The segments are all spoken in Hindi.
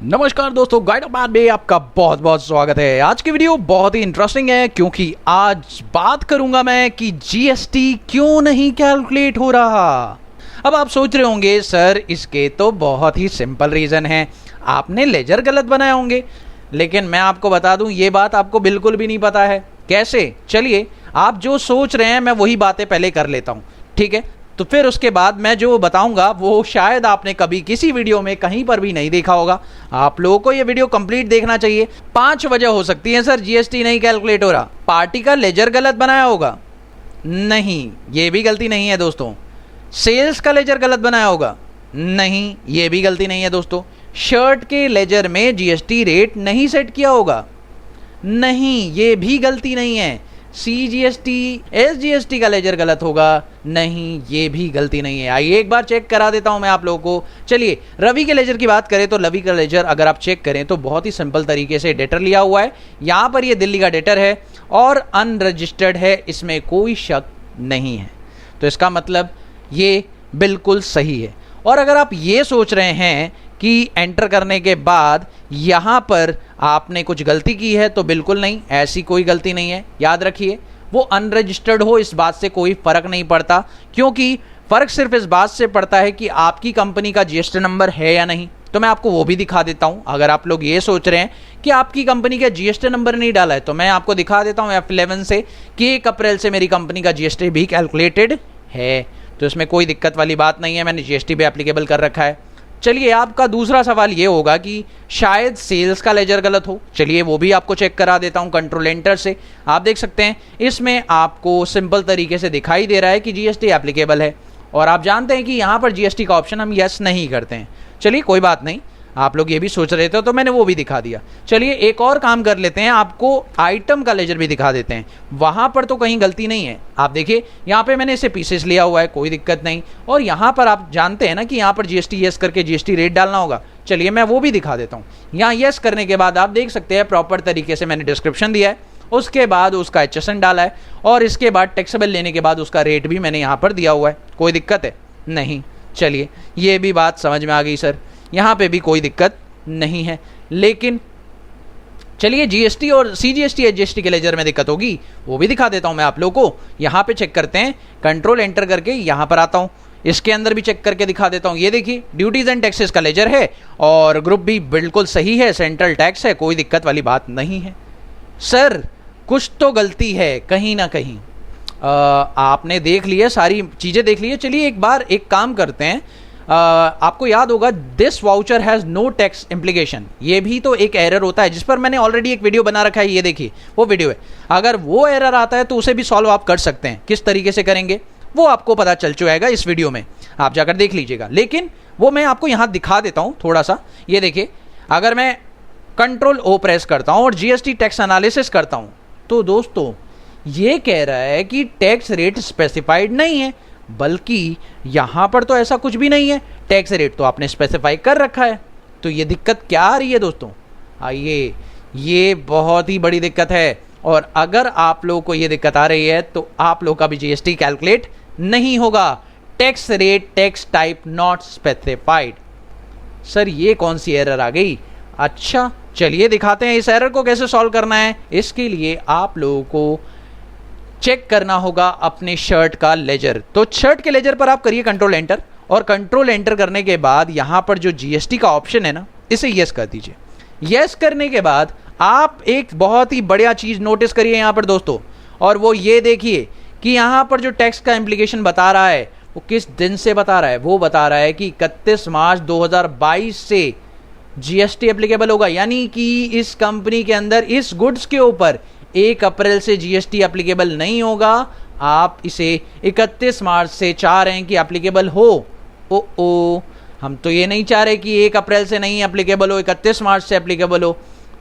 नमस्कार दोस्तों, गाइड ऑफ मैथ में आपका बहुत बहुत स्वागत है। आज की वीडियो बहुत ही इंटरेस्टिंग है क्योंकि आज बात करूंगा मैं कि जीएसटी क्यों नहीं कैलकुलेट हो रहा। अब आप सोच रहे होंगे सर इसके तो बहुत ही सिंपल रीज़न है, आपने लेजर गलत बनाए होंगे। लेकिन मैं आपको बता दूं ये बात आपको बिल्कुल भी नहीं पता है। कैसे? चलिए आप जो सोच रहे हैं मैं वही बातें पहले कर लेता हूँ, ठीक है? तो फिर उसके बाद मैं जो बताऊंगा वो शायद आपने कभी किसी वीडियो में कहीं पर भी नहीं देखा होगा। आप लोगों को ये वीडियो कंप्लीट देखना चाहिए। 5 वजह हो सकती है सर जीएसटी नहीं कैलकुलेट हो रहा। पार्टी का लेजर गलत बनाया होगा, नहीं ये भी गलती नहीं है दोस्तों। सेल्स का लेजर गलत बनाया होगा, नहीं ये भी गलती नहीं है दोस्तों। शर्ट के लेजर में जीएसटी रेट नहीं सेट किया होगा, नहीं ये भी गलती नहीं है। सीजीएसटी एसजीएसटी का लेजर गलत होगा, नहीं ये भी गलती नहीं है। आइए एक बार चेक करा देता हूं मैं आप लोगों को। चलिए रवि के लेजर की बात करें तो रवि का लेजर अगर आप चेक करें तो बहुत ही सिंपल तरीके से डेटर लिया हुआ है। यहां पर ये दिल्ली का डेटर है और अनरजिस्टर्ड है, इसमें कोई शक नहीं है। तो इसका मतलब ये बिल्कुल सही है। और अगर आप ये सोच रहे हैं कि एंटर करने के बाद यहाँ पर आपने कुछ गलती की है, तो बिल्कुल नहीं, ऐसी कोई गलती नहीं है। याद रखिए वो अनरजिस्टर्ड हो इस बात से कोई फ़र्क नहीं पड़ता, क्योंकि फ़र्क सिर्फ इस बात से पड़ता है कि आपकी कंपनी का जीएसटी नंबर है या नहीं। तो मैं आपको वो भी दिखा देता हूँ। अगर आप लोग ये सोच रहे हैं कि आपकी कंपनी का जीएसटी नंबर नहीं डाला है तो मैं आपको दिखा देता हूँ F11 से कि 1 अप्रैल से मेरी कंपनी का जीएसटी भी कैलकुलेटेड है। तो इसमें कोई दिक्कत वाली बात नहीं है, मैंने जीएसटी भी एप्लीकेबल कर रखा है। चलिए आपका दूसरा सवाल ये होगा कि शायद सेल्स का लेजर गलत हो। चलिए वो भी आपको चेक करा देता हूँ कंट्रोल एंटर से। आप देख सकते हैं इसमें आपको सिंपल तरीके से दिखाई दे रहा है कि जीएसटी एप्लीकेबल है, और आप जानते हैं कि यहाँ पर जीएसटी का ऑप्शन हम यस नहीं करते हैं। चलिए कोई बात नहीं, आप लोग ये भी सोच रहे थे तो मैंने वो भी दिखा दिया। चलिए एक और काम कर लेते हैं, आपको आइटम का लेजर भी दिखा देते हैं। वहाँ पर तो कहीं गलती नहीं है। आप देखिए यहाँ पे मैंने इसे पीसेस लिया हुआ है, कोई दिक्कत नहीं। और यहाँ पर आप जानते हैं ना कि यहाँ पर जीएसटी यस करके जीएसटी रेट डालना होगा। चलिए मैं वो भी दिखा देता हूँ। यहाँ यस करने के बाद आप देख सकते हैं प्रॉपर तरीके से मैंने डिस्क्रिप्शन दिया है, उसके बाद उसका HSN डाला है, और इसके बाद टैक्सेबल लेने के बाद उसका रेट भी मैंने यहाँ पर दिया हुआ है। कोई दिक्कत है? नहीं। चलिए ये भी बात समझ में आ गई सर, यहाँ पे भी कोई दिक्कत नहीं है। लेकिन चलिए जीएसटी और सीजीएसटी एसजीएसटी के लेजर में दिक्कत होगी, वो भी दिखा देता हूँ मैं आप लोगों को। यहाँ पे चेक करते हैं, कंट्रोल एंटर करके यहाँ पर आता हूँ, इसके अंदर भी चेक करके दिखा देता हूँ। ये देखिए ड्यूटीज एंड टैक्सेस का लेजर है और ग्रुप भी बिल्कुल सही है, सेंट्रल टैक्स है, कोई दिक्कत वाली बात नहीं है। सर कुछ तो गलती है कहीं ना कहीं। आपने देख लिया, सारी चीज़ें देख ली है। चलिए एक बार एक काम करते हैं, आपको याद होगा this voucher has no tax implication, ये भी तो एक एरर होता है जिस पर मैंने ऑलरेडी एक वीडियो बना रखा है। ये देखिए वो वीडियो है। अगर वो एरर आता है तो उसे भी सॉल्व आप कर सकते हैं। किस तरीके से करेंगे वो आपको पता चल जाएगा इस वीडियो में, आप जाकर देख लीजिएगा। लेकिन वो मैं आपको यहाँ दिखा देता हूँ थोड़ा सा। ये देखिए अगर मैं कंट्रोल O प्रेस करता हूँ और जीएसटी टैक्स एनालिसिस करता हूँ तो दोस्तों ये कह रहा है कि टैक्स रेट स्पेसिफाइड नहीं है, बल्कि यहाँ पर तो ऐसा कुछ भी नहीं है, टैक्स रेट तो आपने स्पेसिफाई कर रखा है। तो ये दिक्कत क्या आ रही है दोस्तों? आइए, ये बहुत ही बड़ी दिक्कत है। और अगर आप लोगों को ये दिक्कत आ रही है तो आप लोग का भी जीएसटी कैलकुलेट नहीं होगा। Tax rate tax type not specified. Sir ये कौन सी एरर आ गई? अच्छा चलिए दिखाते हैं इस एरर को कैसे सॉल्व करना है। इसके लिए आप लोगों को चेक करना होगा अपने शर्ट का लेजर। तो शर्ट के लेजर पर आप करिए कंट्रोल एंटर, और कंट्रोल एंटर करने के बाद यहाँ पर जो जीएसटी का ऑप्शन है ना, इसे यस कर दीजिए। यस करने के बाद आप एक बहुत ही बढ़िया चीज़ नोटिस करिए यहाँ पर दोस्तों, और वो ये देखिए कि यहाँ पर जो टैक्स का इम्प्लीकेशन बता रहा है वो किस दिन से बता रहा है। वो बता रहा है कि 31 मार्च 2022 से जीएसटी एप्लीकेबल होगा, यानी कि इस कंपनी के अंदर इस गुड्स के ऊपर 1 अप्रैल से जीएसटी एप्लीकेबल नहीं होगा। आप इसे 31 मार्च से चाह रहे हैं कि एप्लीकेबल हो। ओ हम तो ये नहीं चाह रहे कि 1 अप्रैल से नहीं एप्लीकेबल हो, 31 मार्च से एप्लीकेबल हो।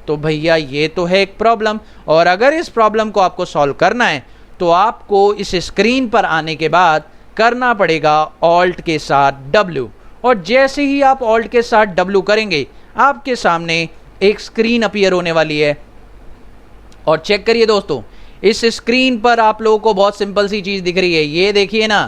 तो भैया ये तो है एक प्रॉब्लम, और अगर इस प्रॉब्लम को आपको सॉल्व करना है तो आपको इस स्क्रीन पर आने के बाद करना पड़ेगा ऑल्ट के साथ W, और जैसे ही आप ऑल्ट के साथ W करेंगे आपके सामने एक स्क्रीन अपीयर होने वाली है। और चेक करिए दोस्तों, इस स्क्रीन पर आप लोगों को बहुत सिंपल सी चीज़ दिख रही है। ये देखिए ना,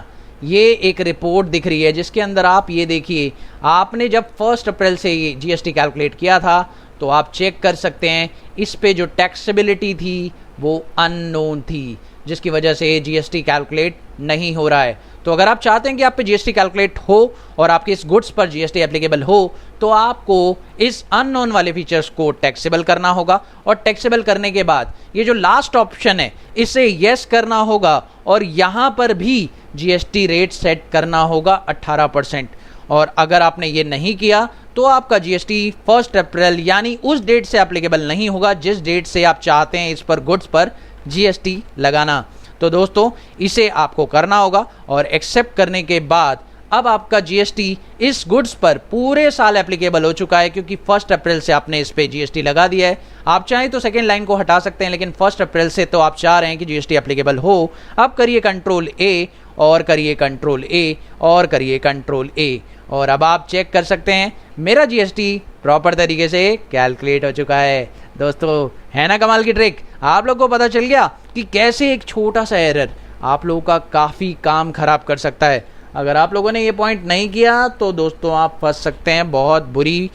ये एक रिपोर्ट दिख रही है जिसके अंदर आप ये देखिए, आपने जब 1 अप्रैल से ये जीएसटी कैलकुलेट किया था तो आप चेक कर सकते हैं इस पे जो टैक्सेबिलिटी थी वो अननोन थी, जिसकी वजह से जीएसटी कैलकुलेट नहीं हो रहा है। तो अगर आप चाहते हैं कि आप पे जीएसटी कैलकुलेट हो और आपके इस गुड्स पर जीएसटी एप्लीकेबल हो तो आपको इस अननोन वाले फीचर्स को टैक्सेबल करना होगा, और टैक्सेबल करने के बाद ये जो लास्ट ऑप्शन है इसे यस करना होगा, और यहाँ पर भी जीएसटी रेट सेट करना होगा 18%। और अगर आपने ये नहीं किया तो आपका जीएसटी 1 अप्रैल यानी उस डेट से एप्लीकेबल नहीं होगा जिस डेट से आप चाहते हैं इस पर गुड्स पर जीएसटी लगाना। तो दोस्तों इसे आपको करना होगा, और एक्सेप्ट करने के बाद अब आपका जीएसटी इस गुड्स पर पूरे साल एप्लीकेबल हो चुका है, क्योंकि 1 अप्रैल से आपने इस पे जीएसटी लगा दिया है। आप चाहें तो सेकेंड लाइन को हटा सकते हैं, लेकिन 1 अप्रैल से तो आप चाह रहे हैं कि जीएसटी एप्लीकेबल हो। अब करिए कंट्रोल ए और करिए कंट्रोल ए और करिए कंट्रोल ए, और अब आप चेक कर सकते हैं मेरा जीएसटी प्रॉपर तरीके से कैलकुलेट हो चुका है। दोस्तों है ना कमाल की ट्रिक? आप लोग को पता चल गया कि कैसे एक छोटा सा एरर आप लोगों का काफ़ी काम खराब कर सकता है। अगर आप लोगों ने ये पॉइंट नहीं किया तो दोस्तों आप फंस सकते हैं बहुत बुरी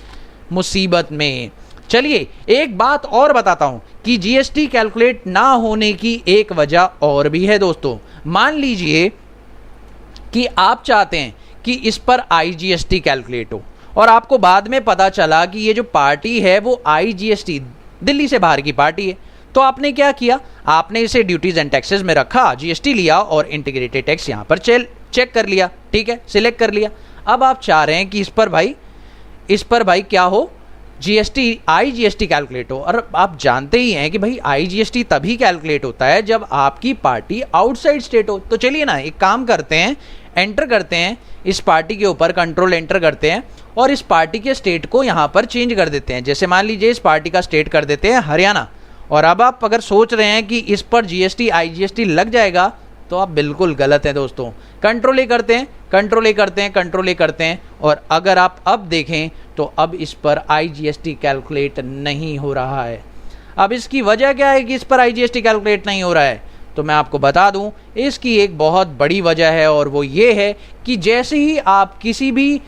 मुसीबत में। चलिए एक बात और बताता हूं कि जीएसटी कैलकुलेट ना होने की एक वजह और भी है दोस्तों। मान लीजिए कि आप चाहते हैं कि इस पर आईजीएसटी कैलकुलेट हो, और आपको बाद में पता चला कि ये जो पार्टी है वो आईजीएसटी दिल्ली से बाहर की पार्टी है। तो आपने क्या किया, आपने इसे ड्यूटीज एंड टैक्सेस में रखा, जीएसटी लिया और इंटीग्रेटेड टैक्स यहाँ पर चेक कर लिया, ठीक है, सिलेक्ट कर लिया। अब आप चाह रहे हैं कि इस पर भाई क्या हो, जीएसटी आईजीएसटी कैलकुलेट हो। और आप जानते ही हैं कि भाई आईजीएसटी तभी कैलकुलेट होता है जब आपकी पार्टी आउटसाइड स्टेट हो। तो चलिए ना एक काम करते हैं, एंटर करते हैं इस पार्टी के ऊपर, कंट्रोल एंटर करते हैं और इस पार्टी के स्टेट को यहाँ पर चेंज कर देते हैं। जैसे मान लीजिए इस पार्टी का स्टेट कर देते हैं हरियाणा, और अब आप अगर सोच रहे हैं कि इस पर जीएसटी आईजीएसटी लग जाएगा तो आप बिल्कुल गलत हैं दोस्तों। कंट्रोल ए करते हैं, कंट्रोल ए करते हैं, कंट्रोल ए करते हैं, और अगर आप अब देखें तो अब इस पर आईजीएसटी कैलकुलेट नहीं हो रहा है। अब इसकी वजह क्या है कि इस पर आईजीएसटी कैलकुलेट नहीं हो रहा है? तो मैं आपको बता दूं इसकी एक बहुत बड़ी वजह है, और वो ये है कि जैसे ही आप किसी भी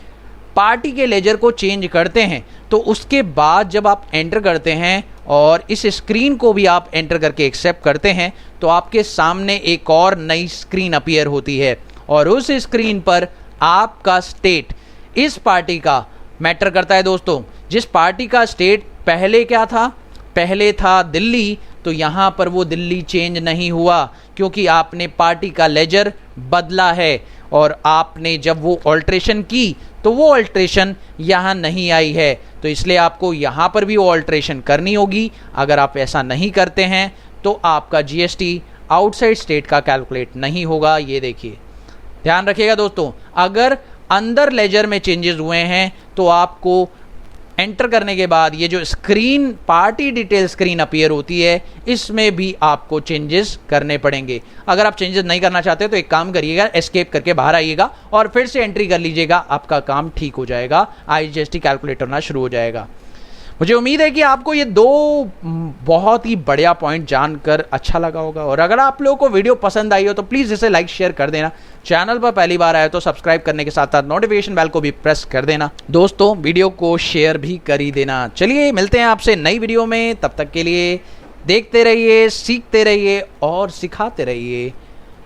पार्टी के लेजर को चेंज करते हैं तो उसके बाद जब आप एंटर करते हैं और इस स्क्रीन को भी आप एंटर करके एक्सेप्ट करते हैं तो आपके सामने एक और नई स्क्रीन अपीयर होती है, और उस स्क्रीन पर आपका स्टेट इस पार्टी का मैटर करता है दोस्तों। जिस पार्टी का स्टेट पहले क्या था, पहले था दिल्ली, तो यहाँ पर वो दिल्ली चेंज नहीं हुआ क्योंकि आपने पार्टी का लेजर बदला है, और आपने जब वो ऑल्ट्रेशन की तो वो ऑल्ट्रेशन यहाँ नहीं आई है। तो इसलिए आपको यहाँ पर भी वो ऑल्ट्रेशन करनी होगी। अगर आप ऐसा नहीं करते हैं तो आपका जीएसटी आउटसाइड स्टेट का कैलकुलेट नहीं होगा। ये देखिए, ध्यान रखिएगा दोस्तों, अगर अंदर लेजर में चेंजेस हुए हैं तो आपको एंटर करने के बाद ये जो screen party detail screen appear होती है इसमें भी आपको चेंजेस करने पड़ेंगे। अगर आप चेंजेस नहीं करना चाहते तो एक काम करिएगा, एस्केप करके बाहर आइएगा और फिर से एंट्री कर लीजिएगा, आपका काम ठीक हो जाएगा, आईजीएसटी कैलकुलेट होना शुरू हो जाएगा। मुझे उम्मीद है कि आपको ये दो बहुत ही बढ़िया पॉइंट जानकर अच्छा लगा होगा, और अगर आप लोगों को वीडियो पसंद आई हो तो प्लीज़ इसे लाइक शेयर कर देना। चैनल पर पहली बार आए तो सब्सक्राइब करने के साथ साथ नोटिफिकेशन बेल को भी प्रेस कर देना। दोस्तों वीडियो को शेयर भी कर ही देना। चलिए मिलते हैं आपसे नई वीडियो में, तब तक के लिए देखते रहिए, सीखते रहिए और सिखाते रहिए।